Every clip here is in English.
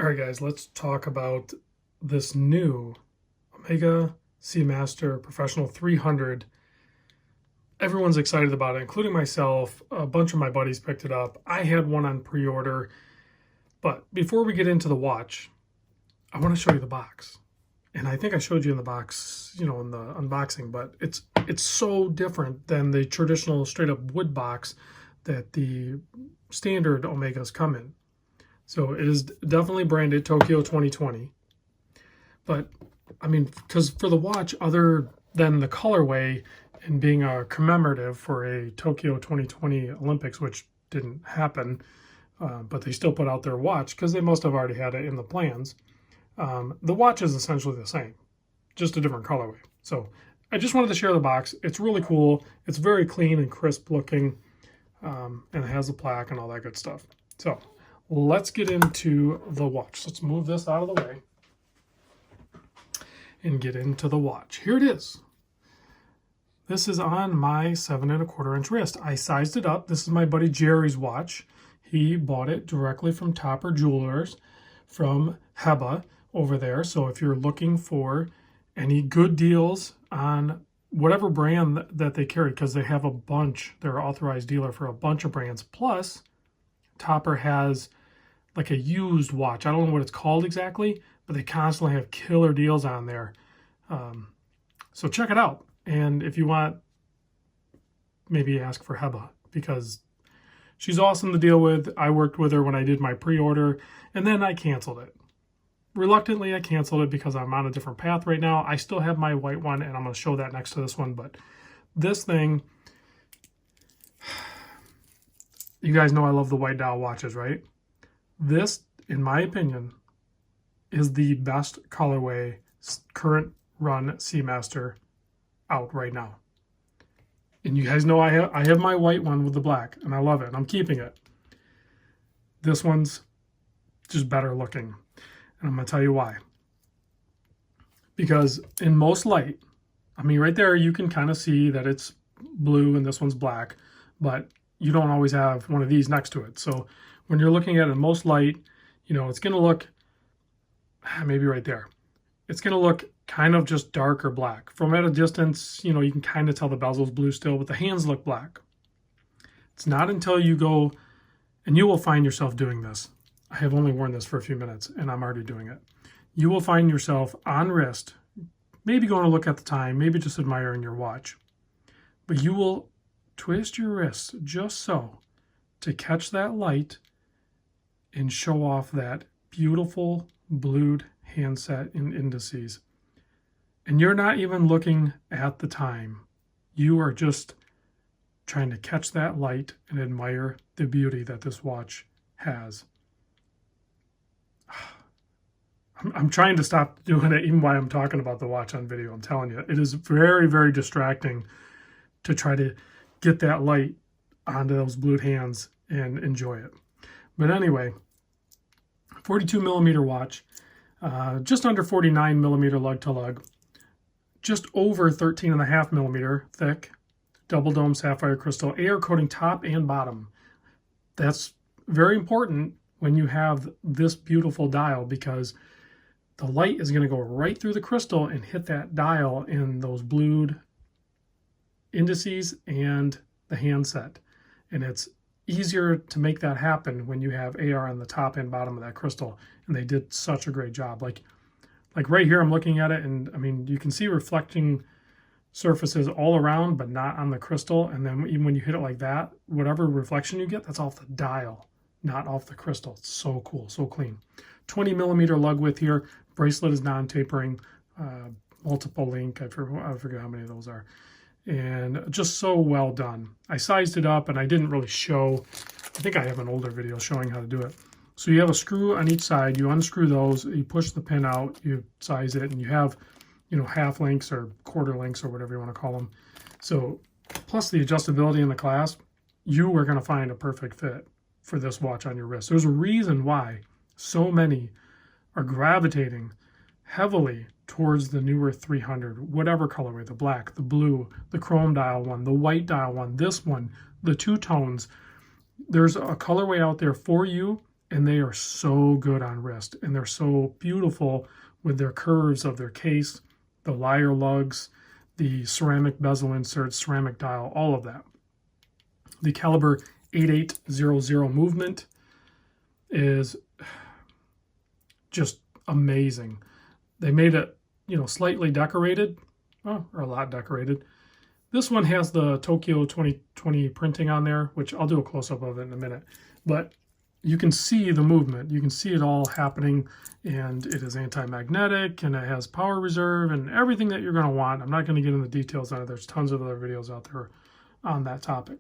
All right, guys, let's talk about this new Omega Seamaster Professional 300. Everyone's excited about it, including myself. A bunch of my buddies picked it up. I had one on pre-order. But before we get into the watch, I want to show you the box. And I think I showed you in the box, in the unboxing, but it's so different than the traditional straight up wood box that the standard Omegas come in. So it is definitely branded Tokyo 2020. But I mean, because for the watch, other than the colorway and being a commemorative for a Tokyo 2020 Olympics, which didn't happen, but they still put out their watch because they must have already had it in the plans. The watch is essentially the same, just a different colorway. So I just wanted to share the box. It's really cool. It's very clean and crisp looking, and it has a plaque and all that good stuff. So let's get into the watch. Let's move this out of the way and get into the watch. Here it is. This is on my 7 1/4 inch wrist. I sized it up. This is my buddy Jerry's watch. He bought it directly from Topper Jewelers from Heba over there. So if you're looking for any good deals on whatever brand that they carry, because they have a bunch, they're an authorized dealer for a bunch of brands. Plus, Topper has like a used watch. I don't know what it's called exactly, but they constantly have killer deals on there. So check it out. And if you want, maybe ask for Heba, because she's awesome to deal with. I worked with her when I did my pre-order, and then I canceled it. Reluctantly, I canceled it because I'm on a different path right now. I still have my white one, and I'm going to show that next to this one. But this thing, you guys know I love the white dial watches, right? This, in my opinion, is the best colorway current run Seamaster out right now. And you guys know I have my white one with the black, and I love it, and I'm keeping it. This one's just better looking, and I'm going to tell you why. Because in most light, I mean, right there, you can kind of see that it's blue and this one's black, but you don't always have one of these next to it. So when you're looking at it in most light, it's going to look, maybe right there, it's going to look kind of just dark or black. From at a distance, you can kind of tell the bezel's blue still, but the hands look black. It's not until you go, and you will find yourself doing this. I have only worn this for a few minutes, and I'm already doing it. You will find yourself on wrist, maybe going to look at the time, maybe just admiring your watch. But you will twist your wrist just so to catch that light and show off that beautiful blued handset and indices. And you're not even looking at the time. You are just trying to catch that light and admire the beauty that this watch has. I'm trying to stop doing it even while I'm talking about the watch on video. I'm telling you, it is very, very distracting to try to get that light onto those blued hands and enjoy it. But anyway, 42 millimeter watch, just under 49 millimeter lug to lug, just over 13.5 millimeter thick, double dome sapphire crystal, air coating top and bottom. That's very important when you have this beautiful dial, because the light is going to go right through the crystal and hit that dial in those blued indices and the handset. And it's easier to make that happen when you have AR on the top and bottom of that crystal. And they did such a great job. Like right here, I'm looking at it, and I mean, you can see reflecting surfaces all around, but not on the crystal. And then even when you hit it like that, whatever reflection you get, that's off the dial, not off the crystal. It's so cool, so clean. 20 millimeter lug width here. Bracelet is non-tapering, multiple link. I forget how many of those are. And just so well done. I sized it up, and I didn't really show. I think I have an older video showing how to do it. So you have a screw on each side. You unscrew those. You push the pin out. You size it, and you have, half links or quarter links or whatever you want to call them. So plus the adjustability in the clasp, you are going to find a perfect fit for this watch on your wrist. There's a reason why so many are gravitating heavily towards the newer 300, whatever colorway, the black, the blue, the chrome dial one, the white dial one, this one, the two tones. There's a colorway out there for you, and they are so good on wrist, and they're so beautiful with their curves of their case, the lyre lugs, the ceramic bezel inserts, ceramic dial, all of that. The caliber 8800 movement is just amazing. They made it, you know, slightly decorated, or a lot decorated. This one has the Tokyo 2020 printing on there, which I'll do a close-up of it in a minute. But you can see the movement. You can see it all happening, and it is anti-magnetic, and it has power reserve, and everything that you're going to want. I'm not going to get into the details on it. There's tons of other videos out there on that topic.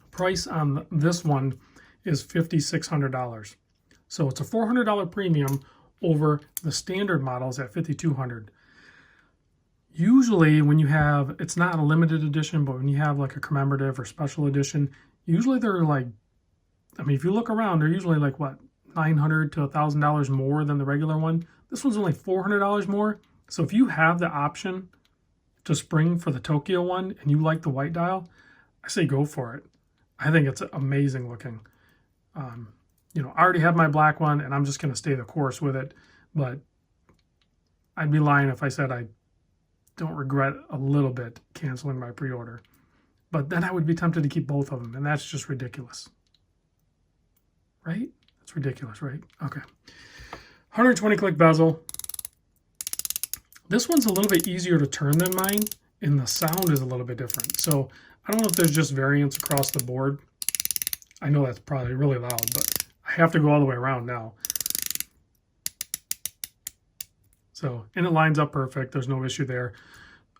Price on this one is $5,600. So it's a $400 premium over the standard models at $5,200. Usually when you have, it's not a limited edition, but when you have like a commemorative or special edition, usually they're like, I mean, if you look around, they're usually like what, $900 to $1,000 more than the regular one. This one's only $400 more. So if you have the option to spring for the Tokyo one and you like the white dial, I say go for it. I think it's amazing looking. You know, I already have my black one and I'm just going to stay the course with it, but I'd be lying if I said I don't regret a little bit canceling my pre-order. But then I would be tempted to keep both of them, and that's just ridiculous. Right? That's ridiculous, right? Okay. 120 click bezel. This one's a little bit easier to turn than mine, and the sound is a little bit different. So I don't know if there's just variance across the board. I know that's probably really loud, but I have to go all the way around now. So, and it lines up perfect. There's no issue there.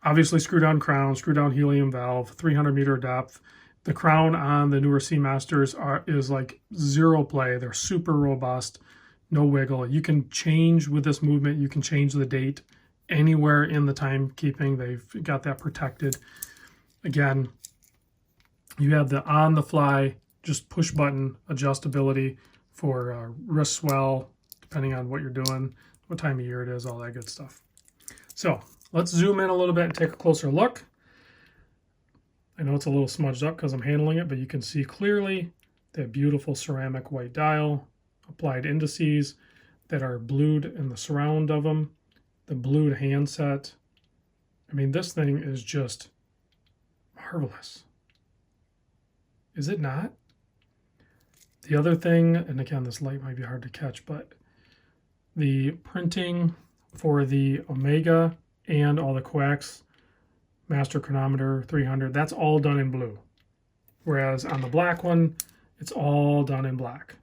Obviously, screw down crown, screw down helium valve, 300 meter depth. The crown on the newer Seamasters is like zero play. They're super robust, no wiggle. You can change with this movement. You can change the date anywhere in the timekeeping. They've got that protected. Again, you have the on the fly, just push button adjustability for wrist swell, depending on what you're doing, what time of year it is, all that good stuff. So let's zoom in a little bit and take a closer look. I know it's a little smudged up because I'm handling it, but you can see clearly that beautiful ceramic white dial, applied indices that are blued in the surround of them, the blued handset. I mean, this thing is just marvelous. Is it not? The other thing, and again, this light might be hard to catch, but the printing for the Omega and all the coax, master chronometer 300, that's all done in blue. Whereas on the black one, it's all done in black.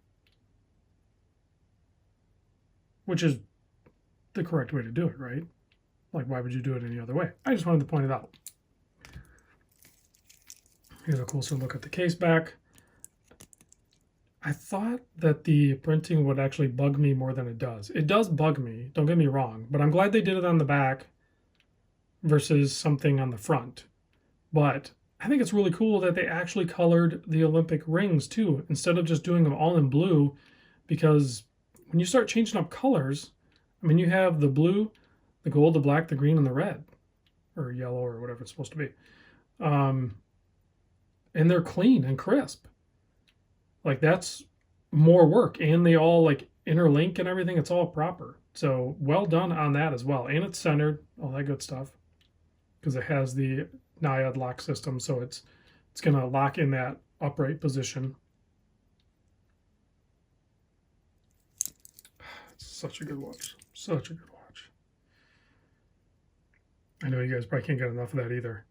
Which is the correct way to do it, right? Like, why would you do it any other way? I just wanted to point it out. Here's a closer look at the case back. I thought that the printing would actually bug me more than it does. It does bug me, don't get me wrong, but I'm glad they did it on the back versus something on the front. But I think it's really cool that they actually colored the Olympic rings too, instead of just doing them all in blue, because when you start changing up colors, I mean, you have the blue, the gold, the black, the green, and the red, or yellow, or whatever it's supposed to be. And they're clean and crisp. Like, that's more work, and they all like interlink and everything. It's all proper. So well done on that as well. And it's centered, all that good stuff, because it has the Naiad lock system. So it's going to lock in that upright position. It's such a good watch. Such a good watch. I know you guys probably can't get enough of that either.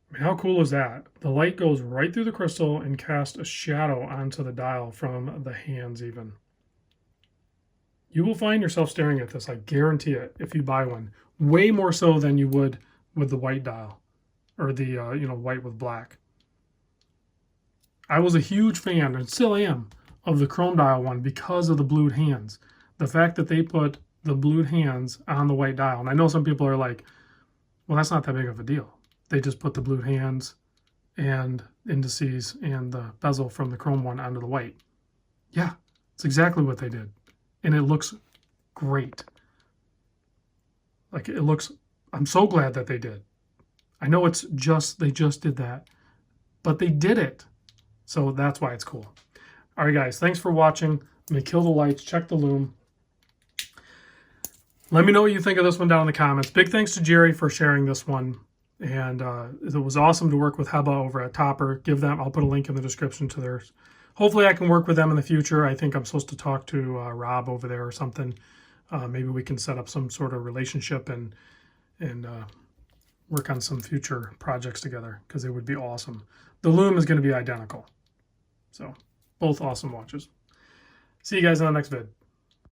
I mean, how cool is that? The light goes right through the crystal and casts a shadow onto the dial from the hands even. You will find yourself staring at this, I guarantee it, if you buy one. Way more so than you would with the white dial, or the white with black. I was a huge fan, and still am, of the chrome dial one because of the blued hands. The fact that they put the blued hands on the white dial, and I know some people are like, well, that's not that big of a deal. They just put the blued hands and indices and the bezel from the chrome one onto the white. Yeah, it's exactly what they did. And it looks great. Like, it looks, I'm so glad that they did. I know it's just, they just did that, but they did it. So that's why it's cool. All right, guys, thanks for watching. I'm going to kill the lights, check the loom. Let me know what you think of this one down in the comments. Big thanks to Jerry for sharing this one. And it was awesome to work with Heba over at Topper. I'll put a link in the description to theirs. Hopefully I can work with them in the future. I think I'm supposed to talk to Rob over there or something. Maybe we can set up some sort of relationship and work on some future projects together, because it would be awesome. The loom is going to be identical. So both awesome watches. See you guys in the next vid.